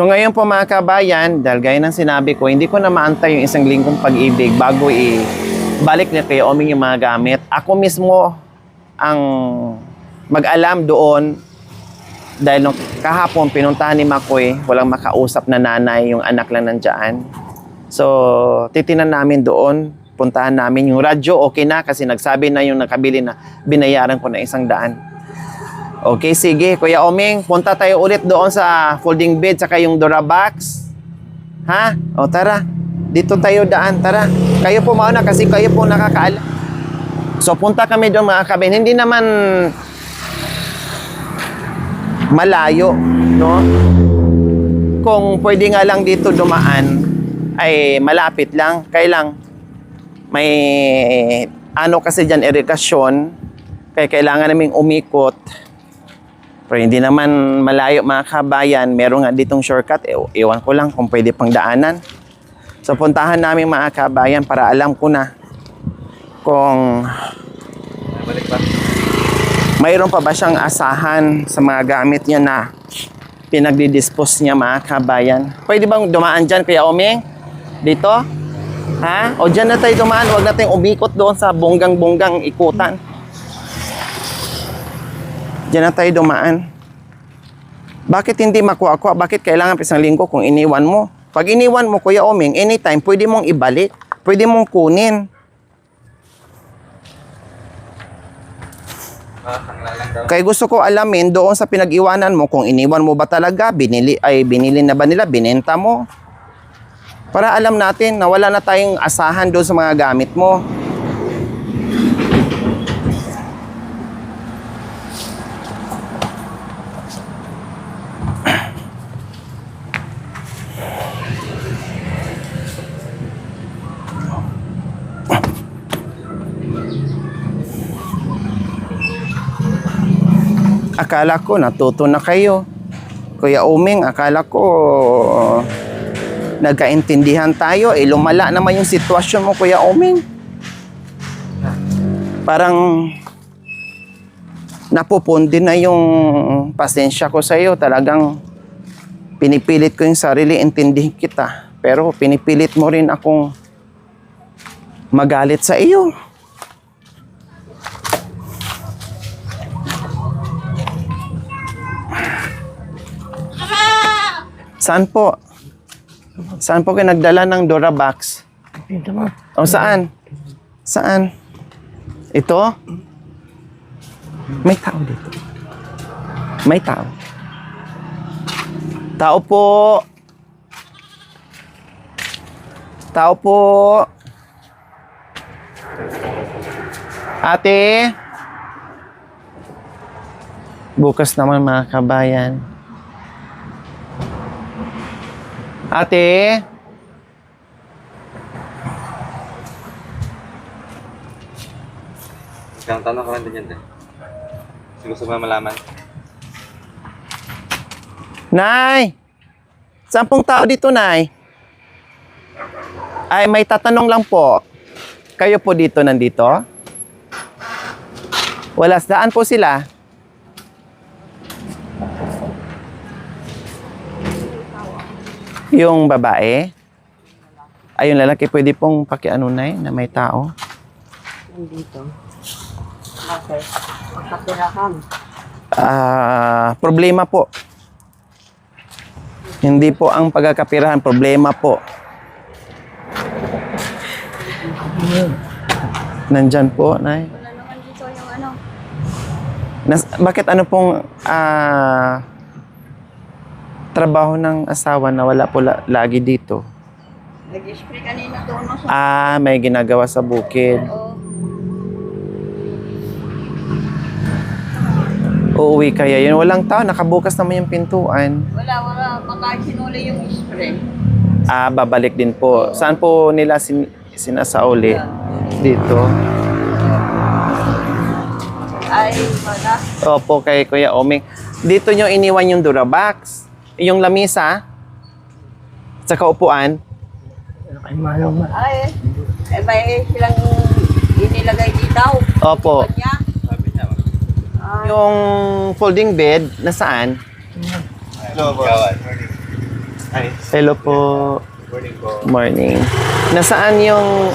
So ngayon po mga kabayan, dahil gaya ng sinabi ko, hindi ko na maantay yung isang linggong pag-ibig bago balik niya kay Oming yung mga gamit. Ako mismo ang mag-alam doon dahil nung kahapon pinuntahan ni Makoy, walang makausap na nanay, yung anak lang nandyan. So titinan namin doon, puntahan namin yung radyo, okay na kasi nagsabi na yung nakabili na binayaran ko na 100. Okay, sige. Kuya Oming, punta tayo ulit doon sa folding bed saka yung Durabox. Ha? O tara. Dito tayo daan. Tara. Kayo po mauna kasi kayo po nakakaalam. So punta kami doon mga kabin. Hindi naman malayo, no? Kung pwede nga lang dito dumaan, ay malapit lang. Kailang may ano kasi dyan, irigasyon. Kaya kailangan naming umikot. Pero hindi naman malayo mga kabayan. Meron nga ditong shortcut. Iwan ko lang kung pwede pang daanan. So puntahan namin mga kabayan para alam ko na kung mayroon pa ba siyang asahan sa mga gamit niya na pinagdidispose niya mga kabayan. Pwede bang dumaan dyan Kuya Oming? Dito? Ha? O dyan na tayo dumaan. Huwag natin umikot doon sa bonggang-bonggang ikutan. Diyan na tayo dumaan. Bakit hindi makuha-kuha? Bakit kailangan pa isang linggo kung iniwan mo? Pag iniwan mo, Kuya Oming, anytime, pwede mong ibalik. Pwede mong kunin. Kaya gusto ko alamin doon sa pinag-iwanan mo, kung iniwan mo ba talaga, binili na ba nila, binenta mo? Para alam natin na wala na tayong asahan doon sa mga gamit mo. Akala ko natuto na kayo. Kuya Oming, akala ko nagkaintindihan tayo. Lumala naman yung sitwasyon mo, Kuya Oming. Parang napupundi na yung pasensya ko sa iyo. Talagang pinipilit ko yung sarili, intindihin kita. Pero pinipilit mo rin akong magalit sa iyo. Saan po? Saan po kayo nagdala ng Durabox? O saan? Saan? Ito? May tao dito. May tao. Tao po. Tao po. Ate. Bukas naman mga kabayan. Ate? Isang tanong ka lang din yan. Gusto mo malaman? Nay! Saan pong tao dito, Nay? Ay, may tatanong lang po. Kayo po dito nandito? Wala. Saan po sila? Yung babae? Ay, yung lalaki, pwede pong pakiano na na may tao? Nandito. Okay. Magkapirahan. Problema po. Hindi po ang pagkakapirahan, problema po. Nandyan po, Nay. Wala naman dito yung ano. Bakit ano pong trabaho ng asawa na wala po lagi dito? Nag-spray kanina doon mo sa... May ginagawa sa bukid. Oo. Uuwi kaya yun. Walang tao, nakabukas naman yung pintuan. Wala. Baka sinuli yung spray. Babalik din po. Saan po nila sinasauli? Dito. Ay, wala. Opo, kay Kuya Oming. Dito nyo iniwan yung Durabox. Yung lamisa. Sa kaupuan. Ay, may silang inilagay dito. Opo. Kanya. Yung folding bed, nasaan? Hello, boss. Hi. Hello po. Morning po. Morning. Nasaan yung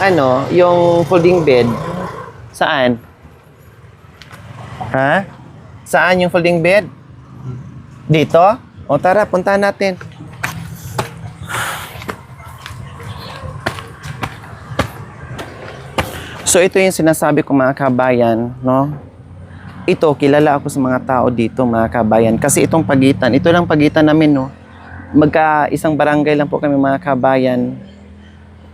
yung folding bed? Saan? Ha? Saan yung folding bed? Dito? O tara, puntahan natin. So ito yung sinasabi ko mga kabayan, no? Ito, kilala ako sa mga tao dito mga kabayan. Kasi itong pagitan, ito lang pagitan namin, no? Isang barangay lang po kami mga kabayan.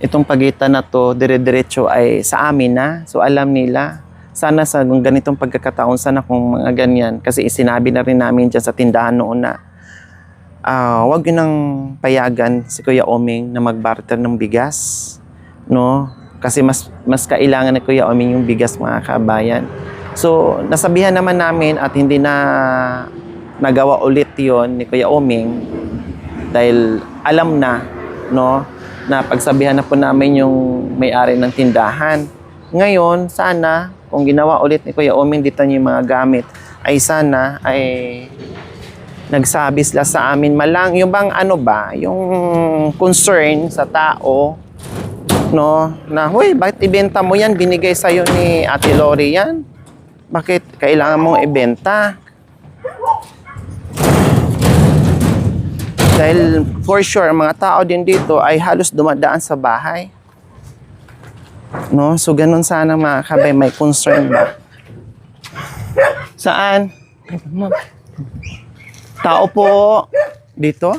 Itong pagitan na to, dire-diretso ay sa amin na. So alam nila, sana sa ganitong pagkakataon, sana kung mga ganyan. Kasi sinabi na rin namin dyan sa tindahan noon na wag yun nang payagan si Kuya Oming na mag-barter ng bigas. No? Kasi mas kailangan ni Kuya Oming yung bigas mga kabayan. So nasabihan naman namin at hindi na nagawa ulit yon ni Kuya Oming dahil alam na, no, na pagsabihan na po namin yung may-ari ng tindahan. Ngayon, sana, kung ginawa ulit ni Kuya Oming dito yung mga gamit, ay sana, ay nagsabi sila sa amin malang, yung bang yung concern sa tao, no, na, huy, bakit ibenta mo yan? Binigay sa'yo ni Ate Lori yan. Bakit kailangan mong ibenta? Dahil for sure, mga tao din dito ay halos dumadaan sa bahay. No? So, ganun sana mga kabay, may concern ba? Saan? Tao po. Dito?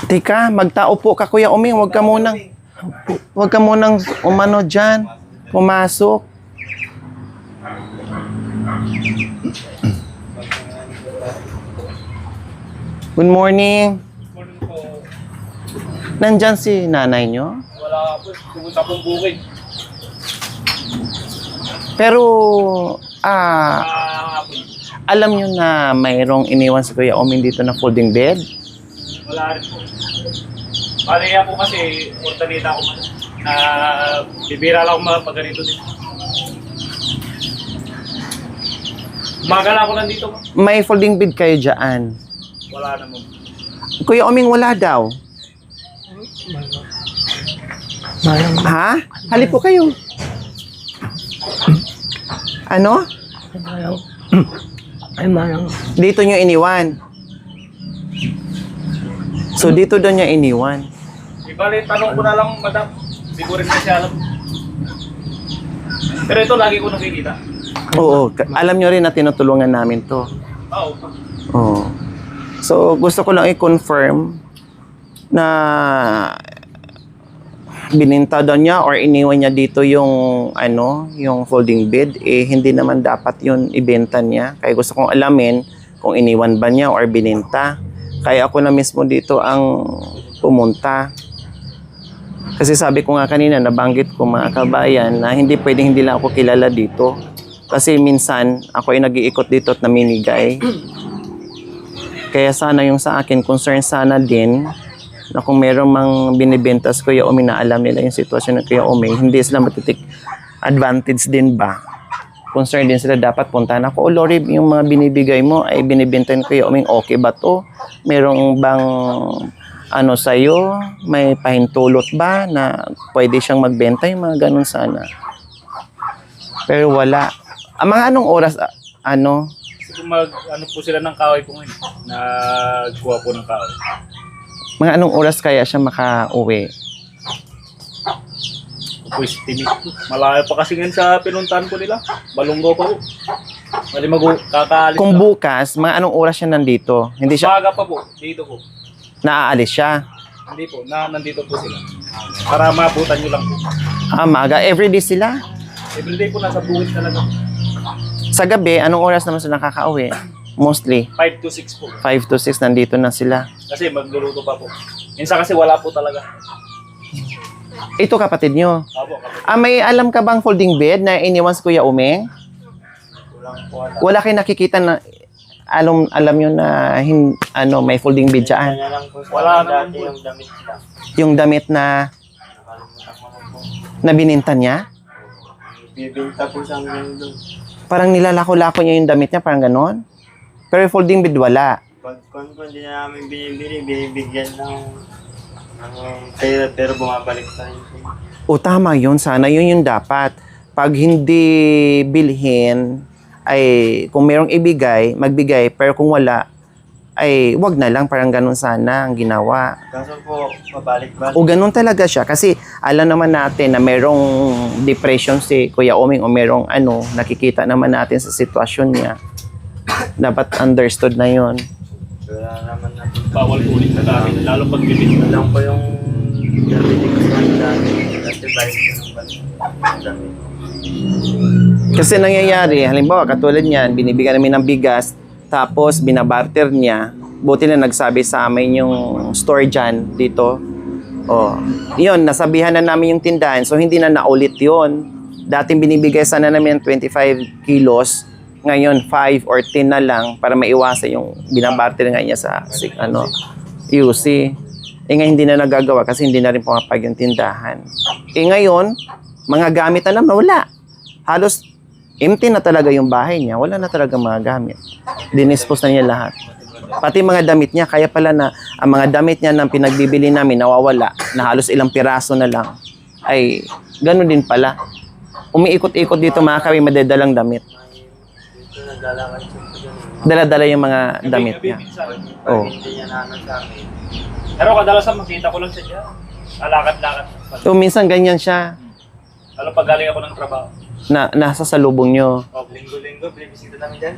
Teka, magtao po ka Kuya Oming, huwag ka munang umano dyan, pumasok. Good morning. Nandyan si nanay nyo? Wala po, pumunta pong bukid. Pero, alam nyo na mayroong iniwan si Kuya Oming dito na folding bed? Wala rin po. Bale yan po kasi, ortanita ko man. Bibira lang ako pag ganito din. Umaga lang ako nandito. May folding bed kayo dyan. Wala naman. Kuya Oming, wala daw. Ha? Halip po kayo. Ano? Ay, manang. Dito nyo iniwan. So, dito daw niya iniwan. Bale, tanong ko na lang, madam. Hindi ko rin kasi alam. Pero ito, lagi ko nakikita. Oo, alam nyo rin na tinutulungan namin to. Oo. Oo. So, gusto ko lang i-confirm na bininta daw niya or iniwan niya dito yung yung folding bed, hindi naman dapat yun ibenta niya. Kaya gusto kong alamin kung iniwan ba niya or bininta. Kaya ako na mismo dito ang pumunta. Kasi sabi ko nga kanina, nabanggit ko mga kabayan na hindi pwedeng hindi lang ako kilala dito. Kasi minsan ako ay nag-iikot dito at namimigay. Kaya sana yung sa akin, concern sana din na kung merong mang binibenta sa Kuya Oming na alam nila yung sitwasyon ng Kuya Oming, hindi sila matitik advantage din ba? Concern din sila, dapat puntahan ako. O Lori, yung mga binibigay mo ay binibenta ng Kuya Oming, okay ba to? Merong bang sa'yo? May pahintulot ba na pwede siyang magbenta? Yung mga ganun sana. Pero wala. Mga anong oras, Kasi kung po sila ng kahoy po ngayon. Nagkuha po ng kahoy. mga anong oras kaya siya makauwi? Po estimate po. Malayo pa kasi ngayon sa pinuntahan ko nila. Balunggo pa po. Mali kakaalis Kung na. bukas, mga anong oras siya nandito? Hindi siya, Umaga pa po. Dito po. naaalis siya. Hindi po. Nandito po sila. Para maabutan nyo lang po. Maaga. Everyday sila? Everyday po nasa bukid talaga. Sa gabi, anong oras naman sila nakakauwi? Mostly, 5 to 6 po. 5 to 6 nandito na sila. Kasi magluluto pa po. Minsan kasi wala po talaga. Ito kapatid nyo. Opo, kapag May alam ka bang folding bed na iniwan si Kuya Oming? kulang po ata. Wala kayo nakikita na, alam nyo na may folding bed dyan. Kanya lang po sa Wala dati naman po. yung damit lang. Yung damit na Nakalimutan ko lang po. nabinintan niya. Bibinta po sa amin doon. Parang nilalako-lako niya yung damit niya, parang ganon. Pero yung folding bed wala. Pag kung hindi na namin binibili, binibigyan ng pera pero bumabalik pa rin po. O tama yun, sana yun yung dapat. Pag hindi bilhin, ay kung merong ibigay, magbigay. Pero kung wala, ay wag na lang, parang ganon sana ang ginawa. Kaso po, pabalik-balik. O ganun talaga siya kasi alam naman natin na merong depression si Kuya Oming o merong nakikita naman natin sa sitwasyon niya. Dapat understood na yun. Wala naman na po. Bawal ulit na gamit, lalo pag bibili. Ito lang po yung nabili ko sa dami. Kasi balik ko ng balik. Dami. Kasi nangyayari, halimbawa katulad niyan, binibigyan namin ng bigas, tapos binabarter niya. Buti na nagsabi sa amin yung store dyan dito. Oh, yun, nasabihan na namin yung tindahan. So, hindi na naulit yun. Dating binibigay sana namin 25 kilos. Ngayon, 5 or 10 na lang para maiwasan yung binabarter nga niya sa UC. Ngayon, hindi na nagagawa kasi hindi na rin pumapag yung tindahan. Ngayon, mga gamit na lang, wala. Halos empty na talaga yung bahay niya. Wala na talaga mga gamit. Dinispose na niya lahat. Pati mga damit niya, kaya pala na ang mga damit niya na pinagbibili namin nawawala, na halos ilang piraso na lang. Ay, gano'n din pala. Umiikot-ikot dito mga kami madadalang damit. Dito naglalakad siya po dyan. Dala-dala yung mga damit niya. Pag Oh. hindi niya naano sa amin. Pero kadalasan makita ko lang siya dyan. Lalakad-lakad. So, minsan ganyan siya Lalo pag galing ako ng trabaho. na nasa salubong nyo. Linggo-linggo, binibisita namin dyan.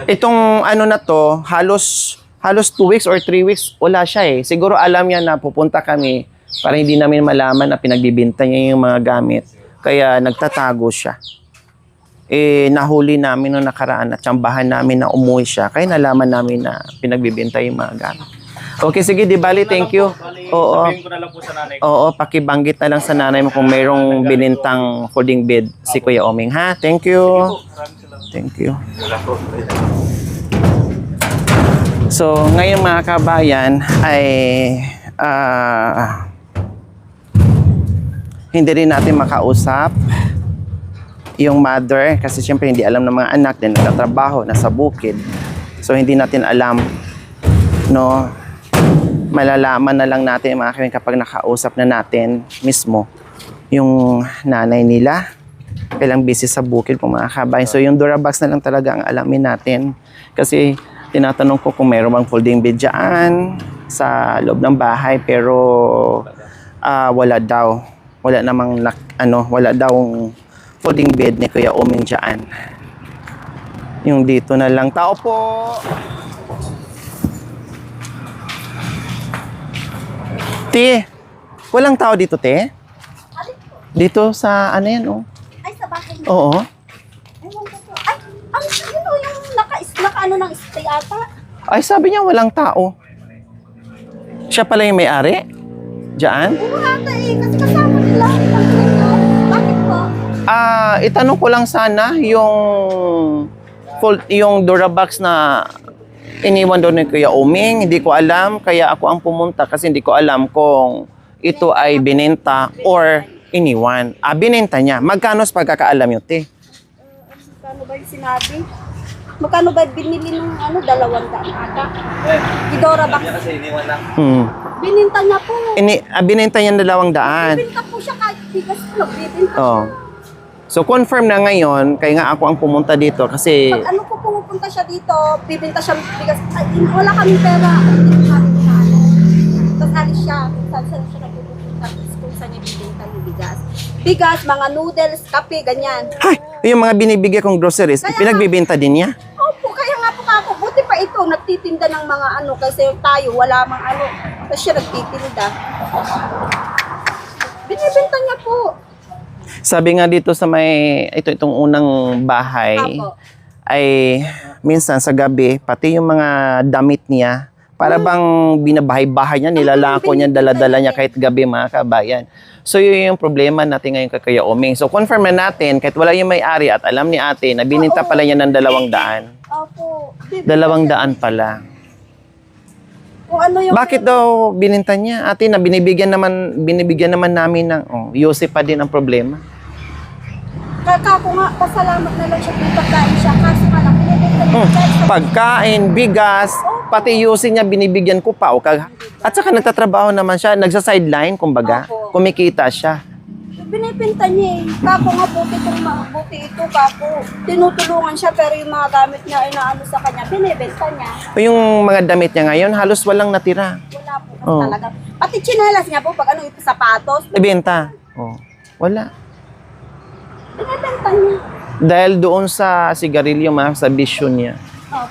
Itong na to, halos 2 weeks or 3 weeks, wala siya eh. Siguro alam niya na pupunta kami para hindi namin malaman na pinagbibinta niya yung mga gamit. Kaya nagtatago siya. Nahuli namin noong nakaraan at tsambahan namin na umuwi siya. Kaya nalaman namin na pinagbibinta yung mga gamit. Okay, sige, di bali, thank you. Oo. Sabihin ko na lang po sa nanay ko. Oo, pakibanggit na lang sa nanay mo kung mayroong binintang folding bed si Kuya Oming, ha? Thank you. Maraming salamat. Thank you. So, ngayon mga kabayan ay hindi rin natin makausap yung mother kasi syempre hindi alam ng mga anak din nagtatrabaho, nasa bukid. So, hindi natin alam, no? Malalaman na lang natin mga kaibigan kapag nakausap na natin mismo yung nanay nila. Kailang busy sa bukid po mga kabayan. So yung Durabox na lang talaga ang alamin natin. Kasi tinatanong ko kung mayroon bang folding bed dyan sa loob ng bahay pero wala daw. Wala namang wala daw folding bed ni Kuya Oming dyan. Yung dito na lang. Tao po! Te, walang tao dito, te? Dito sa yan, oh. Ay, sa bahay niya. Oo. Ewan ko po. Ay, yun o, yung naka ng stay ata. Ay, sabi niya walang tao. Siya pala yung may-ari? Diyan? Oo ata eh, kasi kasama nila. Bakit po? Itanong ko lang sana yung Durabox na iniwan doon ni Kuya Oming. Hindi ko alam, kaya ako ang pumunta kasi hindi ko alam kung ito ay binenta or iniwan. Binenta niya. Magkano sa pagkakaalam nyo, te? Magkano ba yung sinabi? Magkano ba binili ng 200 ata? Idora Box. Kasi iniwan lang. Bininta niya po. Binenta niya 200. Bininta po siya kahit bigas po. Nagbibinta Oh. So, confirm na ngayon, kaya nga ako ang pumunta dito kasi Pag po pumupunta siya dito, bibinta siya bigas. Ay, wala kaming pera. Hindi kami na Tapos alis siya. Saan siya nagpupunta? Kung saan niya bibinta yung bigas. Bigas, mga noodles, kape, ganyan. ay, yung mga binibigay kong groceries, pinagbibenta din niya. Opo, kaya nga po ako. Buti pa ito, nagtitinda ng mga kasi tayo, wala mang Tapos siya nagtitinda. Binibinta niya po. Sabi nga dito sa itong unang bahay, Apo. ay minsan sa gabi, pati yung mga damit niya, Para bang binabahay-bahay niya, nilalako niya, dala-dala niya kahit gabi, mga kabayan. So yun yung problema natin ngayon kay Kuya Oming. So confirm na natin, kahit wala yung may-ari at alam ni ate na bininta pala niya ng 200. Opo. 200 pala. Kung ano yung... Bakit daw bininta niya? Ate, na binibigyan naman namin ng Yosef pa din ang problema. Kako nga, pasalamat na lang siya kung pagkain siya. Kaso nga lang, pinibigyan niya sa... Pagkain, bigas, pati Yosef niya binibigyan ko pa. At saka nagtatrabaho naman siya, nagsa-sideline, kumbaga. Opo. Kumikita siya. Pinipinta niya eh. Kako nga, buti ito, kako. Tinutulungan siya, pero yung mga gamit niya ay naano sa kanya, binibenta niya. Yung mga damit niya ngayon, halos walang natira. Wala po kasi Oh. talaga. Pati tsinelas niya po, pag ano ito, sapatos, Ibenta. Wala. binibenta niya. Dahil doon sa sigarilyo, sa bisyo niya. Opo.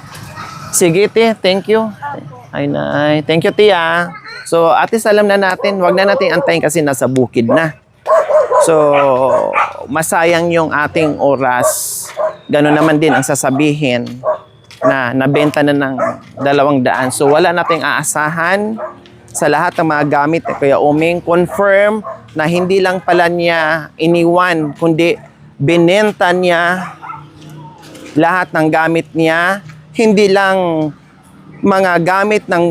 Sige, te. Thank you. Opo. Ay, nay. Thank you, tia. So, at least alam na natin, wag na natin antayin kasi nasa bukid na. So, masayang yung ating oras. Gano'n naman din ang sasabihin na nabenta na ng 200. So, wala nating aasahan sa lahat ng mga gamit ni Kuya Oming. Confirm na hindi lang pala niya iniwan, kundi binenta niya lahat ng gamit niya. Hindi lang mga gamit ng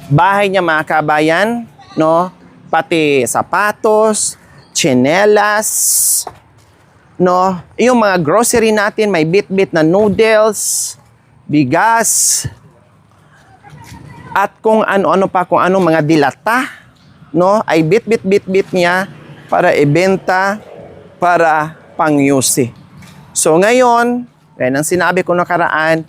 bahay niya, mga kabayan, no? Pati sapatos, tsinelas, no? Yung mga grocery natin, may bit-bit na noodles, bigas, at kung ano-ano pa, kung anong mga dilata, no? Ay bit-bit niya para ibenta, para pang-use. So ngayon, yan ang sinabi ko nakaraan,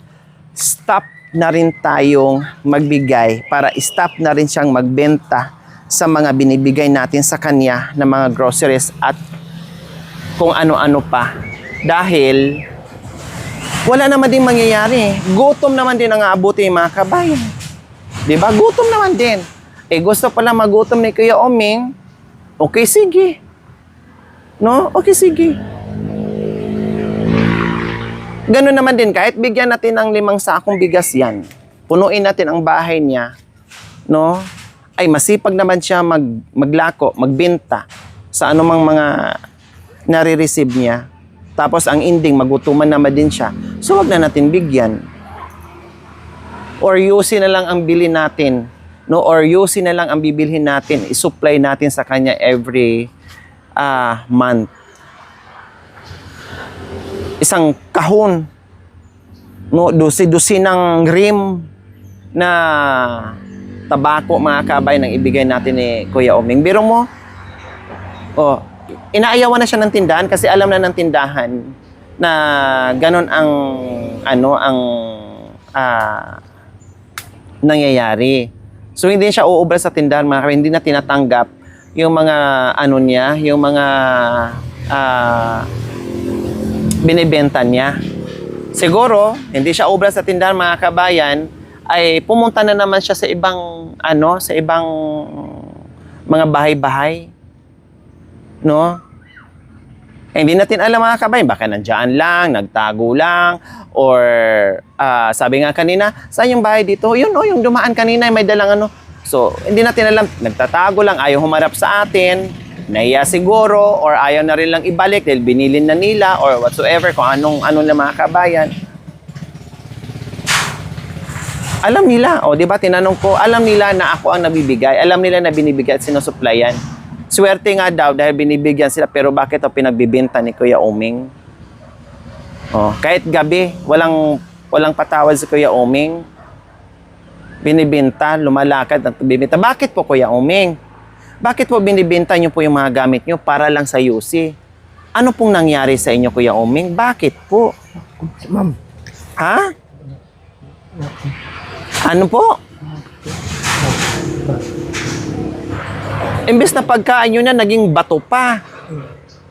stop na rin tayong magbigay para stop na rin siyang magbenta sa mga binibigay natin sa kanya na mga groceries at kung ano-ano pa. Dahil wala naman din mangyayari. Gutom naman din ang aabuti ng mga kabayan. Diba? Gutom naman din. Gusto pala magutom ni Kuya Oming, okay, sige. No? Okay, sige. Ganun naman din, kahit bigyan natin ng 5 sakong bigas yan, punuin natin ang bahay niya, no? Ay masipag naman siya maglako, magbenta sa anumang mga nare-receive niya. Tapos ang ending, magutuman naman din siya. So wag na natin bigyan. Or yusin na lang ang bilhin natin, no? Or yusin na lang ang bibilhin natin, isupply natin sa kanya every month. Isang kahon, no, dusi-dusi ng rim na tabako, mga kabay, nang ibigay natin ni Kuya Oming. Biro mo, inaayawan na siya ng tindahan kasi alam na ng tindahan na ganon ang nangyayari. So hindi siya uubra sa tindahan, mga kabay, hindi na tinatanggap yung mga niya, yung mga binibenta niya. Siguro, hindi siya obra sa tindahan, mga kabayan, ay pumunta na naman siya sa ibang, sa ibang mga bahay-bahay. No? Hindi natin alam, mga kabayan, baka nandiyan lang, nagtago lang, or sabi nga kanina, saan yung bahay dito? Yun, yung dumaan kanina, may dalang So, hindi natin alam, nagtatago lang, ayaw humarap sa atin, nahiya siguro, or ayaw na rin lang ibalik dahil binilin na nila, or whatsoever, kung ano na mga kabayan. Alam nila, di ba, tinanong ko, alam nila na ako ang nabibigay, alam nila na binibigay at sinusuplayan. Swerte nga daw dahil binibigyan sila, pero bakit ito pinagbibenta ni Kuya Oming? Kahit gabi, walang patawad si Kuya Oming. Binibenta, lumalakad at bibenta. Bakit po, Kuya Oming? Bakit po binibenta niyo po yung mga gamit niyo para lang sa UC? Ano pong nangyari sa inyo, Kuya Oming? Bakit po? Ma'am. Ha? Ano po? Imbes na pagkain nyo na, naging bato pa.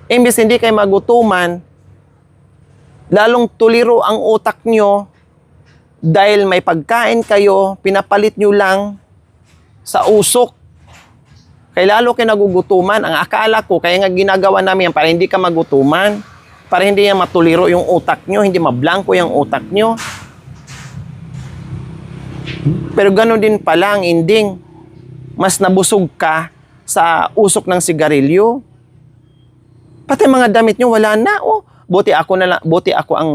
Imbes hindi kayo magutuman, lalong tuliro ang utak nyo dahil may pagkain kayo, pinapalit nyo lang sa usok. Kaya lalo kayo nagugutuman. Ang akala ko, kaya nga ginagawa namin yan para hindi ka magutuman, para hindi yan matuliro yung utak nyo, hindi mablangko yung utak nyo. Pero gano'n din pala ang ending. Mas nabusog ka sa usok ng sigarilyo. Pati mga damit nyo, wala na. Oh, buti ako ang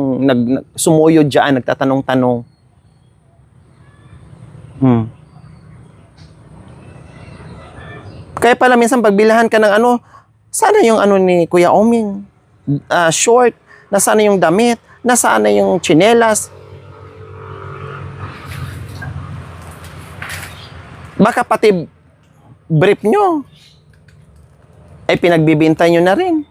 sumuyod dyan, nagtatanong-tanong. Kaya pala minsan pagbilahan ka ng ano, sana yung ano ni Kuya Oming, short, nasana yung damit, nasana yung tsinelas. Baka pati brief nyo, ay pinagbibinta nyo na rin.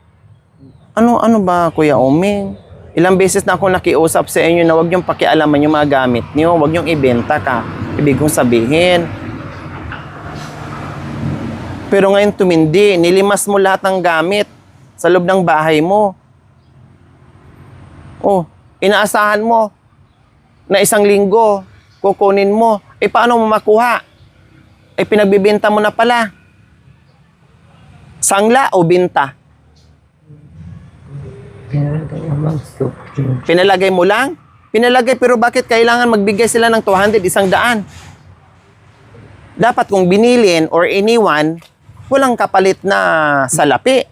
Ano ba, Kuya Oming? Ilang beses na ako nakiusap sa inyo na huwag niyong pakialaman yung mga gamit niyo, huwag niyong ibenta ka. Ibig kong sabihin. Pero ngayon tumindi, nilimas mo lahat ng gamit sa loob ng bahay mo. Oh, inaasahan mo na 1 linggo, kukunin mo. Paano mo makuha? Pinagbibenta mo na pala. Sangla o binta? Pinalagay mo lang? Pinalagay, pero bakit kailangan magbigay sila ng 200, 100? Dapat kung binilin or iniwan, walang kapalit na salapi.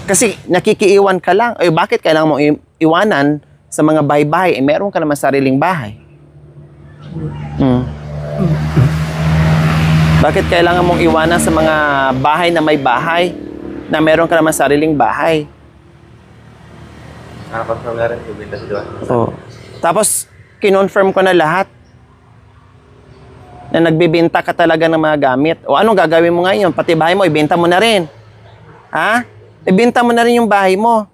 Kasi nakikiiwan ka lang. Bakit kailangan mo iwanan sa mga bahay-bahay? Meron ka naman sariling bahay. Bakit kailangan mong iwanan sa mga bahay na may bahay na meron ka naman sariling bahay? Nakapag-confirm na rin, ibenta si Joan. Oh. Tapos, kinonfirm ko na lahat na nagbibenta ka talaga ng mga gamit. O anong gagawin mo ngayon? Pati bahay mo, ibenta mo na rin. Ha? Ibenta mo na rin yung bahay mo.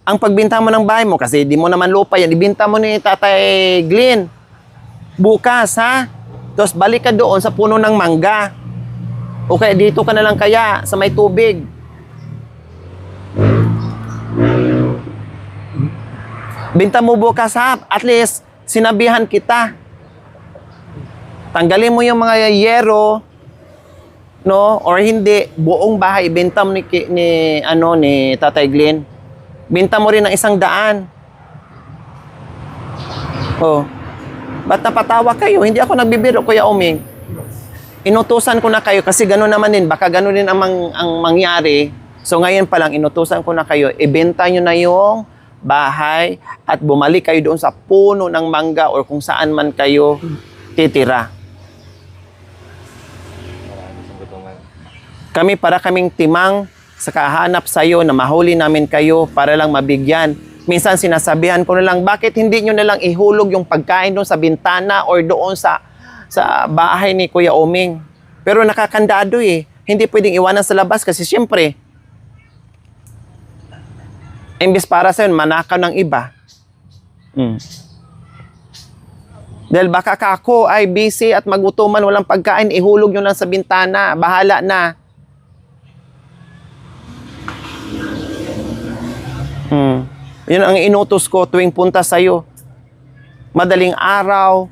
Ang pagbenta mo ng bahay mo, kasi di mo naman lupa yan, ibenta mo ni Tatay Glenn. Bukas, ha? Tapos balik ka doon sa puno ng mangga. O kaya dito ka na lang kaya sa may tubig. Binta mo bukas, ha? At least, sinabihan kita. Tanggalin mo yung mga yero, no? Or hindi, buong bahay, ibenta mo ni Tatay Glenn. Binta mo rin ng 100. Oh. Ba't napatawa kayo? Hindi ako nagbibiro, Kuya Oming. Inutusan ko na kayo kasi gano'n naman din. Baka gano'n din ang mangyari. So ngayon pa lang, inutusan ko na kayo. Ibenta nyo na yung bahay at bumalik kayo doon sa puno ng mangga or kung saan man kayo titira. Kami para kaming timang sa kahanap sa iyo na mahuli namin kayo para lang mabigyan. Minsan sinasabihan ko na lang, bakit hindi nyo na lang ihulog yung pagkain doon sa bintana or doon sa bahay ni Kuya Oming. Pero nakakandado eh. Hindi pwedeng iwanan sa labas kasi siyempre, imbis para sa'yo, manakaw ng iba. Dahil baka ako ay busy at magutuman, walang pagkain, ihulog nyo lang sa bintana. Bahala na. Yun ang inutos ko tuwing punta sa'yo. Madaling araw,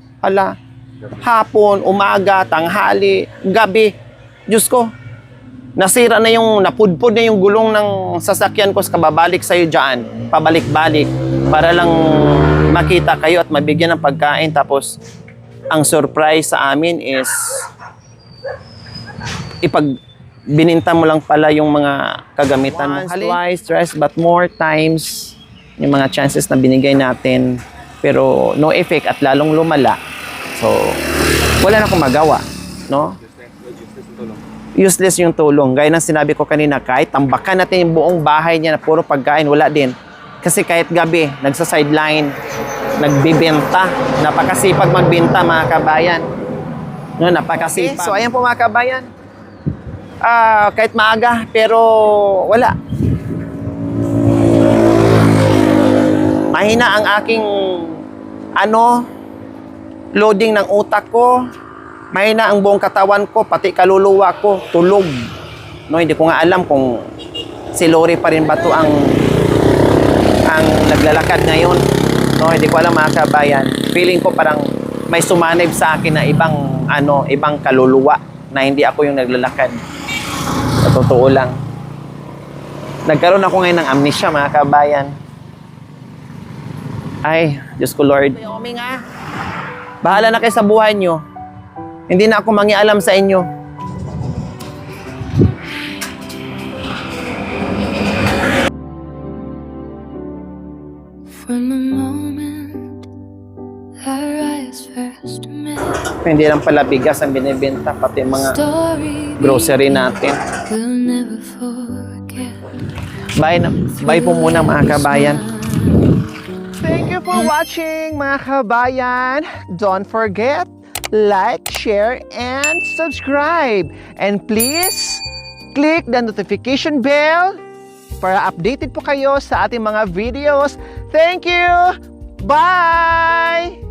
hapon, umaga, tanghali, gabi. Diyos ko, nasira na napudpod na yung gulong ng sasakyan ko sa kababalik sa'yo dyan. Pabalik-balik. Para lang makita kayo at mabigyan ng pagkain. Tapos, ang surprise sa amin is bininta mo lang pala yung mga kagamitan mo. Once, twice, thrice, but more times yung mga chances na binigay natin. Pero no effect at lalong lumala. So, wala na akong magawa. No? Useless yung tulong. Gaya ng sinabi ko kanina, kahit tambakan natin yung buong bahay niya na puro pagkain, wala din. Kasi kahit gabi, nagsa-sideline, nagbibenta. Napakasipag magbenta, mga kabayan. No, napakasipag. So, ayan po mga kabayan. Kahit maaga, pero wala. Mahina ang aking loading ng utak ko. Mahina ang buong katawan ko, pati kaluluwa ko, tulog. No, hindi ko nga alam kung si Lori pa rin ba to ang naglalakad ngayon. No, hindi ko alam mga kabayan. Feeling ko parang may sumanib sa akin na ibang kaluluwa na hindi ako yung naglalakad. Sa totoo lang. Nagkaroon ako ngayon ng amnesia mga kabayan. Ay, Diyos ko Lord. Kuya Oming Bahala na kayo sa buhay nyo. Hindi na ako mangialam sa inyo. From the moment our eyes first met, Hindi lang pala bigas ang binibenta, pati mga story grocery natin. we'll never forget. Bye po muna mga kabayan. Thank you for watching mga kabayan. Don't forget, like, share, and subscribe. And please, click the notification bell para updated po kayo sa ating mga videos. Thank you! Bye!